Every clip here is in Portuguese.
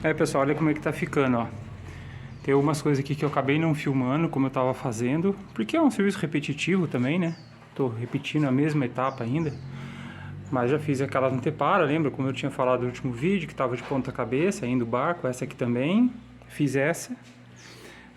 Pessoal, olha como é que tá ficando, ó. Tem algumas coisas aqui que eu acabei não filmando como eu tava fazendo, porque é um serviço repetitivo também, né? Tô repetindo a mesma etapa ainda. Mas já fiz aquela antepara, lembra como eu tinha falado no último vídeo, que tava de ponta cabeça, indo o barco, essa aqui também. Fiz essa.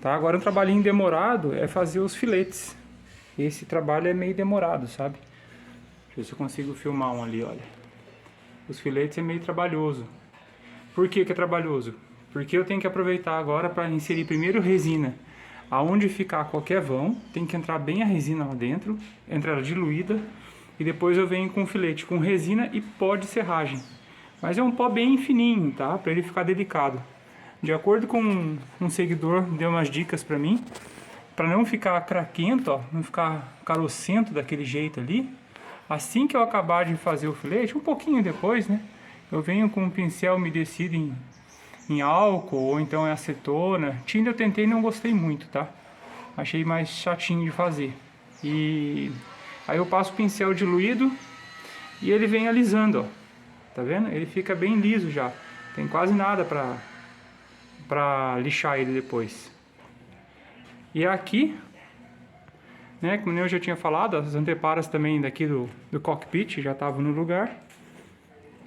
Tá? Agora um trabalhinho demorado é fazer os filetes. Esse trabalho é meio demorado, sabe? Deixa eu ver se eu consigo filmar um ali, olha. Os filetes é meio trabalhoso. Por que que é trabalhoso? Porque eu tenho que aproveitar agora para inserir primeiro resina. Aonde ficar qualquer vão, tem que entrar bem a resina lá dentro, entrar ela diluída, e depois eu venho com um filete com resina e pó de serragem. Mas é um pó bem fininho, tá? Para ele ficar delicado. De acordo com um seguidor, deu umas dicas para mim, para não ficar craquento, ó, não ficar carocento daquele jeito ali. Assim que eu acabar de fazer o filete, um pouquinho depois, né? Eu venho com um pincel umedecido em álcool ou então em acetona. Tinta eu tentei e não gostei muito, tá? Achei mais chatinho de fazer. E aí eu passo o pincel diluído e ele vem alisando, ó. Tá vendo? Ele fica bem liso já. Tem quase nada pra lixar ele depois. E aqui, né, como eu já tinha falado, as anteparas também daqui do cockpit já estavam no lugar.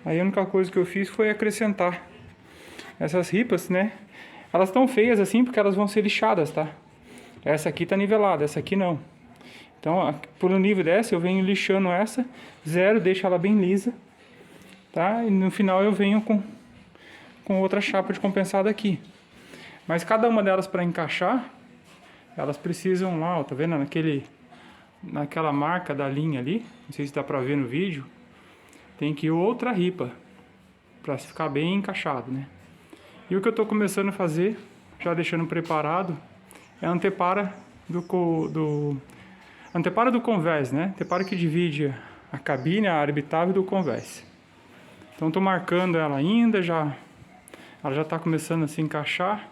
Aí a única coisa que eu fiz foi acrescentar essas ripas, né? Elas estão feias assim porque elas vão ser lixadas, tá? Essa aqui tá nivelada, essa aqui não. Então, por um nível dessa, eu venho lixando essa, zero, deixo ela bem lisa, tá? E no final eu venho com outra chapa de compensado aqui. Mas cada uma delas para encaixar, elas precisam lá, ó, tá vendo? Naquela marca da linha ali, não sei se dá pra ver no vídeo, tem que ir outra ripa para ficar bem encaixado, né? E o que eu tô começando a fazer, já deixando preparado, é a antepara antepara do convés, né? Antepara que divide a cabine, a área habitável do convés. Então tô marcando ela ainda, ela já tá começando a se encaixar,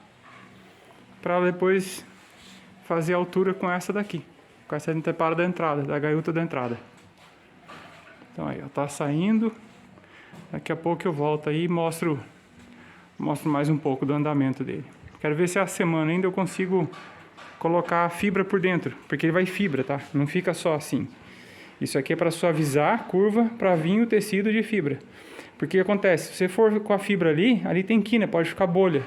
para depois fazer a altura com essa daqui, com essa antepara da entrada, da gaiuta da entrada. Então aí, ó, tá saindo. Daqui a pouco eu volto aí e mostro mais um pouco do andamento dele. Quero ver se a semana ainda eu consigo colocar a fibra por dentro, porque ele vai fibra, tá? Não fica só assim. Isso aqui é para suavizar a curva, para vir o tecido de fibra. Porque acontece, se você for com a fibra ali tem quina, pode ficar bolha.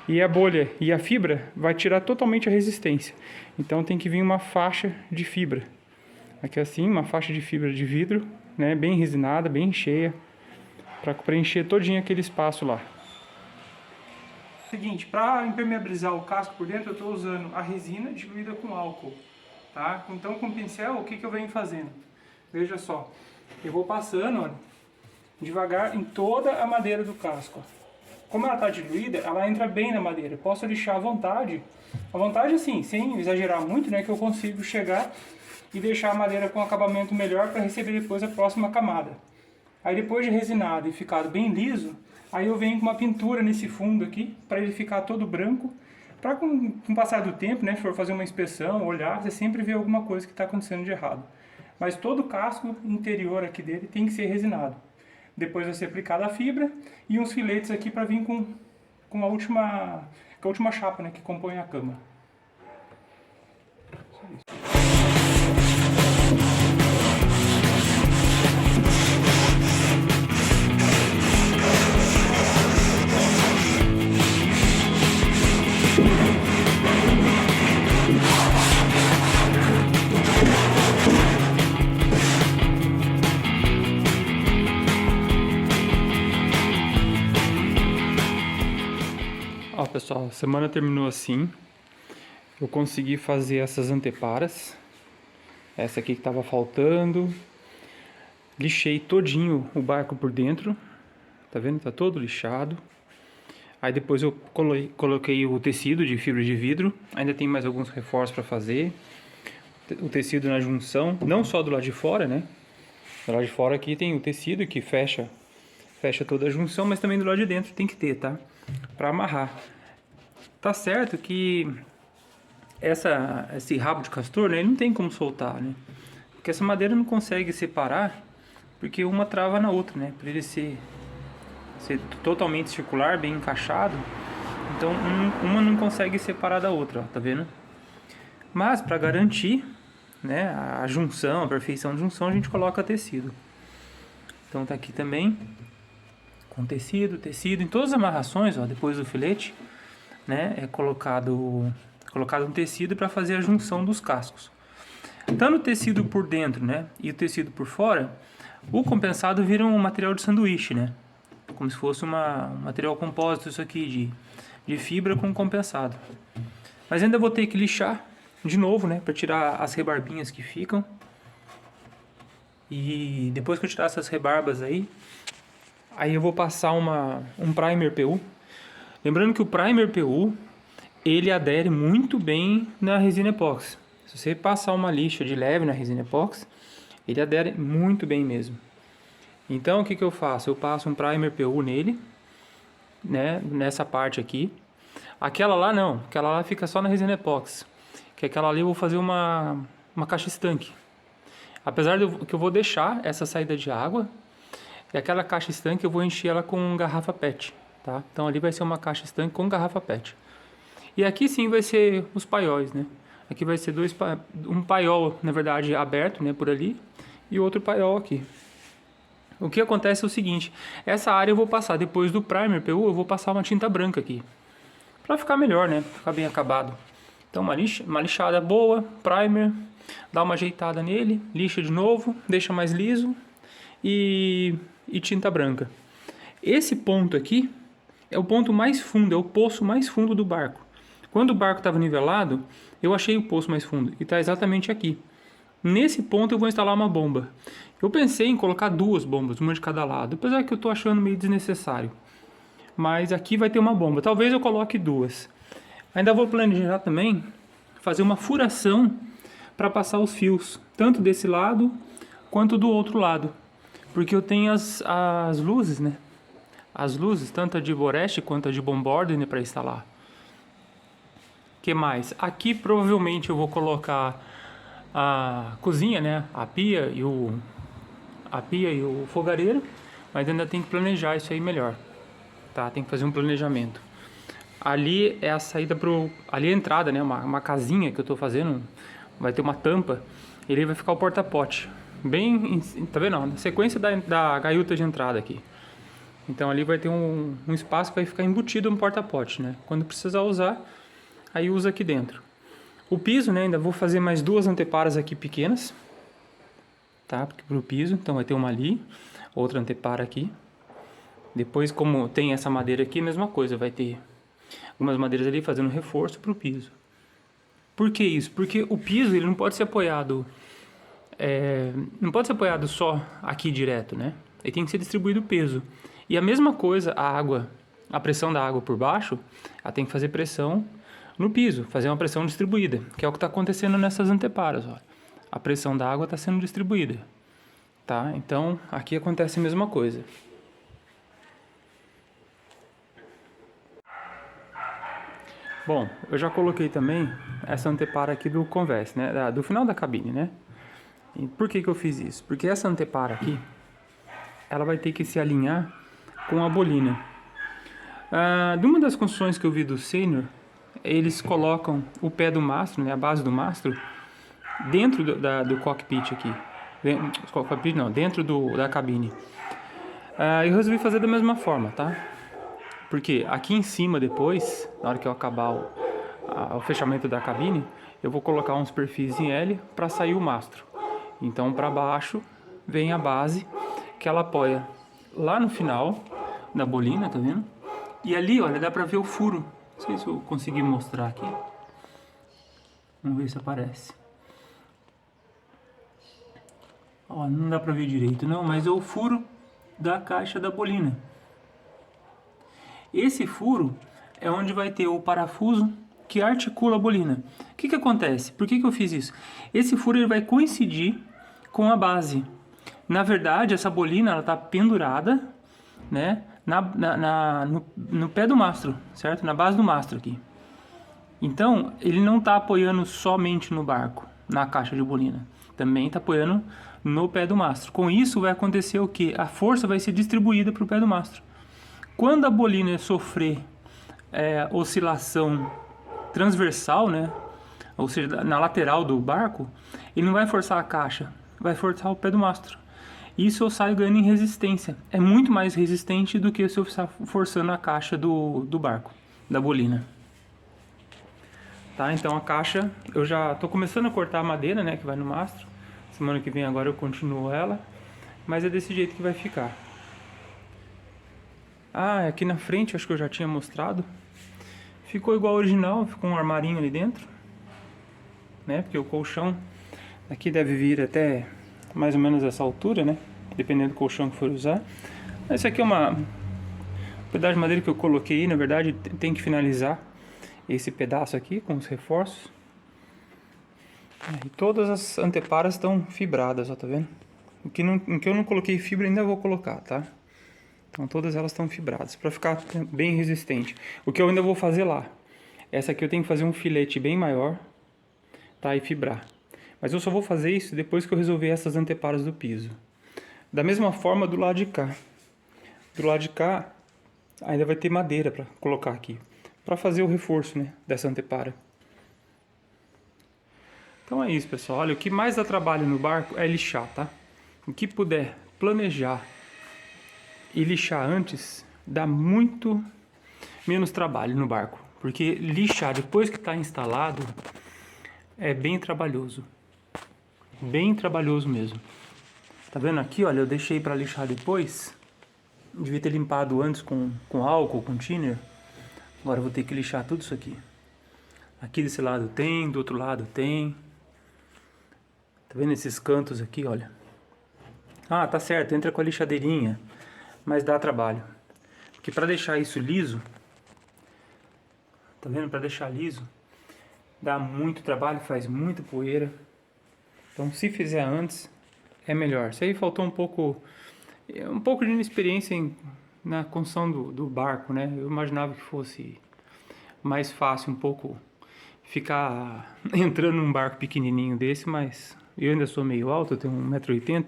E a bolha e a fibra vai tirar totalmente a resistência. Então tem que vir uma faixa de fibra. Aqui assim, uma faixa de fibra de vidro, né, bem resinada, bem cheia, para preencher todinho aquele espaço lá. Seguinte, para impermeabilizar o casco por dentro, eu estou usando a resina diluída com álcool, tá? Então com o pincel, o que eu venho fazendo? Veja só, eu vou passando, ó, devagar em toda a madeira do casco. Como ela está diluída, ela entra bem na madeira. Posso lixar à vontade. À vontade assim, sem exagerar muito, né? Que eu consigo chegar e deixar a madeira com acabamento melhor para receber depois a próxima camada. Aí depois de resinado e ficado bem liso, aí eu venho com uma pintura nesse fundo aqui, para ele ficar todo branco. Para com o passar do tempo, né? Se for fazer uma inspeção, olhar, você sempre vê alguma coisa que está acontecendo de errado. Mas todo o casco interior aqui dele tem que ser resinado. Depois vai ser aplicada a fibra e uns filetes aqui para vir com a última chapa, né, que compõe a cama. Ó, pessoal, a semana terminou assim. Eu consegui fazer essas anteparas. Essa aqui que tava faltando. Lixei todinho o barco por dentro. Tá vendo? Tá todo lixado. Aí depois eu coloquei o tecido de fibra de vidro. Ainda tem mais alguns reforços para fazer. O tecido na junção, não só do lado de fora, né? Do lado de fora aqui tem o tecido que fecha toda a junção, mas também do lado de dentro tem que ter, tá? Para amarrar. Tá certo que esse rabo de castor, né, ele não tem como soltar, né? Porque essa madeira não consegue separar, porque uma trava na outra, né? Para ele ser ser totalmente circular, bem encaixado. Então uma não consegue separar da outra, ó, tá vendo? Mas para garantir, né, a junção, a perfeição de junção, a gente coloca tecido. Então tá aqui também com tecido em todas as amarrações, ó, depois do filete, né, é colocado um tecido para fazer a junção dos cascos. Tanto o tecido por dentro, né, e o tecido por fora, o compensado vira um material de sanduíche, né? Como se fosse um material compósito isso aqui de fibra com compensado. Mas ainda vou ter que lixar de novo, né, para tirar as rebarbinhas que ficam. E depois que eu tirar essas rebarbas aí eu vou passar um primer PU. Lembrando que o primer PU, ele adere muito bem na resina epóxi. Se você passar uma lixa de leve na resina epóxi, ele adere muito bem mesmo. Então o que eu faço? Eu passo um primer PU nele, né, nessa parte aqui. Aquela lá não, aquela lá fica só na resina epóxi. Que aquela ali eu vou fazer uma caixa estanque. Apesar que eu vou deixar essa saída de água, e aquela caixa estanque eu vou encher ela com garrafa PET, tá? Então ali vai ser uma caixa estanque com garrafa PET. E aqui sim vai ser os paióis, né? Aqui vai ser um paiol, na verdade, aberto, né, por ali, e outro paiol aqui. O que acontece é o seguinte, essa área eu vou passar, depois do primer PU, eu vou passar uma tinta branca aqui. Pra ficar melhor, né? Ficar bem acabado. Então uma lixada boa, primer, dá uma ajeitada nele, lixa de novo, deixa mais liso e tinta branca. Esse ponto aqui é o ponto mais fundo, é o poço mais fundo do barco. Quando o barco estava nivelado, eu achei o poço mais fundo e está exatamente aqui. Nesse ponto eu vou instalar uma bomba. Eu pensei em colocar 2 bombas, uma de cada lado, apesar que eu estou achando meio desnecessário. Mas aqui vai ter uma bomba, talvez eu coloque 2. Ainda vou planejar também fazer uma furação para passar os fios, tanto desse lado quanto do outro lado. Porque eu tenho as luzes, né? As luzes, tanto a de Boreste quanto a de Bomborder, né, para instalar. Que mais? Aqui provavelmente eu vou colocar a cozinha, né? A pia e o fogareiro, mas ainda tem que planejar isso aí melhor, tá? Tem que fazer um planejamento. Ali é a saída ali é a entrada, né? Uma casinha que eu tô fazendo, vai ter uma tampa, ele vai ficar o porta-pote, bem, tá vendo? Na sequência da gaiuta de entrada aqui. Então ali vai ter um espaço que vai ficar embutido no porta-pote, né? Quando precisar usar, aí usa aqui dentro. O piso, né? Ainda vou fazer mais 2 anteparas aqui pequenas, tá? Pro piso, então vai ter uma ali, outra antepara aqui. Depois, como tem essa madeira aqui, mesma coisa, vai ter algumas madeiras ali fazendo reforço pro piso. Por que isso? Porque o piso ele não pode ser apoiado, só aqui direto, né? Ele tem que ser distribuído o peso. E a mesma coisa, a pressão da água por baixo, ela tem que fazer pressão no piso, fazer uma pressão distribuída, que é o que está acontecendo nessas anteparas, ó. A pressão da água está sendo distribuída, tá? Então aqui acontece a mesma coisa. Bom, eu já coloquei também essa antepara aqui do convés, né? Do final da cabine, né? E por que eu fiz isso? Porque essa antepara aqui, ela vai ter que se alinhar com a bolina. De uma das construções que eu vi do Sênior, eles colocam o pé do mastro, né? A base do mastro, dentro do cockpit aqui. Dentro da cabine. Eu resolvi fazer da mesma forma, tá? Porque aqui em cima depois, na hora que eu acabar o fechamento da cabine, eu vou colocar uns perfis em L para sair o mastro. Então para baixo vem a base que ela apoia lá no final da bolina, tá vendo? E ali, olha, dá para ver o furo. Não sei se eu consegui mostrar aqui. Vamos ver se aparece. Ó, não dá para ver direito não, mas é o furo da caixa da bolina. Esse furo é onde vai ter o parafuso que articula a bolina. O que acontece? Por que eu fiz isso? Esse furo ele vai coincidir com a base. Na verdade, essa bolina está pendurada, né, no pé do mastro, certo? Na base do mastro aqui. Então, ele não está apoiando somente no barco, na caixa de bolina. Também está apoiando no pé do mastro. Com isso vai acontecer o quê? A força vai ser distribuída para o pé do mastro. Quando a bolina sofrer oscilação transversal, né, ou seja, na lateral do barco, ele não vai forçar a caixa, vai forçar o pé do mastro. Isso eu saio ganhando em resistência. É muito mais resistente do que se eu ficar forçando a caixa do barco, da bolina. Tá, então a caixa, eu já tô começando a cortar a madeira, né, que vai no mastro. Semana que vem agora eu continuo ela, mas é desse jeito que vai ficar. Ah, aqui na frente, acho que eu já tinha mostrado. Ficou igual ao original, ficou um armarinho ali dentro, né, porque o colchão aqui deve vir até mais ou menos essa altura, né, dependendo do colchão que for usar. Esse aqui é um pedaço de madeira que eu coloquei, na verdade tem que finalizar esse pedaço aqui com os reforços. E todas as anteparas estão fibradas, ó, tá vendo? O que eu não coloquei fibra ainda vou colocar, tá? Então todas elas estão fibradas, para ficar bem resistente. O que eu ainda vou fazer lá, essa aqui eu tenho que fazer um filete bem maior, tá? E fibrar. Mas eu só vou fazer isso depois que eu resolver essas anteparas do piso. Da mesma forma do lado de cá. Do lado de cá ainda vai ter madeira para colocar aqui, para fazer o reforço, né, dessa antepara. Então é isso, pessoal. Olha, o que mais dá trabalho no barco é lixar, tá? O que puder planejar e lixar antes, dá muito menos trabalho no barco. Porque lixar depois que está instalado é bem trabalhoso. Bem trabalhoso mesmo. Tá vendo aqui, olha, eu deixei para lixar depois. Devia ter limpado antes com álcool, com thinner. Agora eu vou ter que lixar tudo isso aqui. Aqui desse lado tem, do outro lado tem. Tá vendo esses cantos aqui, olha? Ah, tá certo, entra com a lixadeirinha, mas dá trabalho. Porque para deixar isso liso, tá vendo? Para deixar liso, dá muito trabalho, faz muita poeira. Então se fizer antes, é melhor. Isso aí faltou um pouco de inexperiência na construção do barco, né? Eu imaginava que fosse mais fácil um pouco ficar entrando num barco pequenininho desse, mas eu ainda sou meio alto, eu tenho 1,80 m,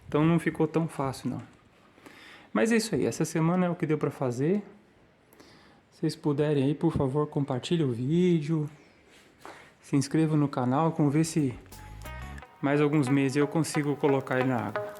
então não ficou tão fácil não. Mas é isso aí, essa semana é o que deu para fazer. Se vocês puderem aí, por favor, compartilhe o vídeo, se inscreva no canal, vamos ver se mais alguns meses eu consigo colocar ele na água.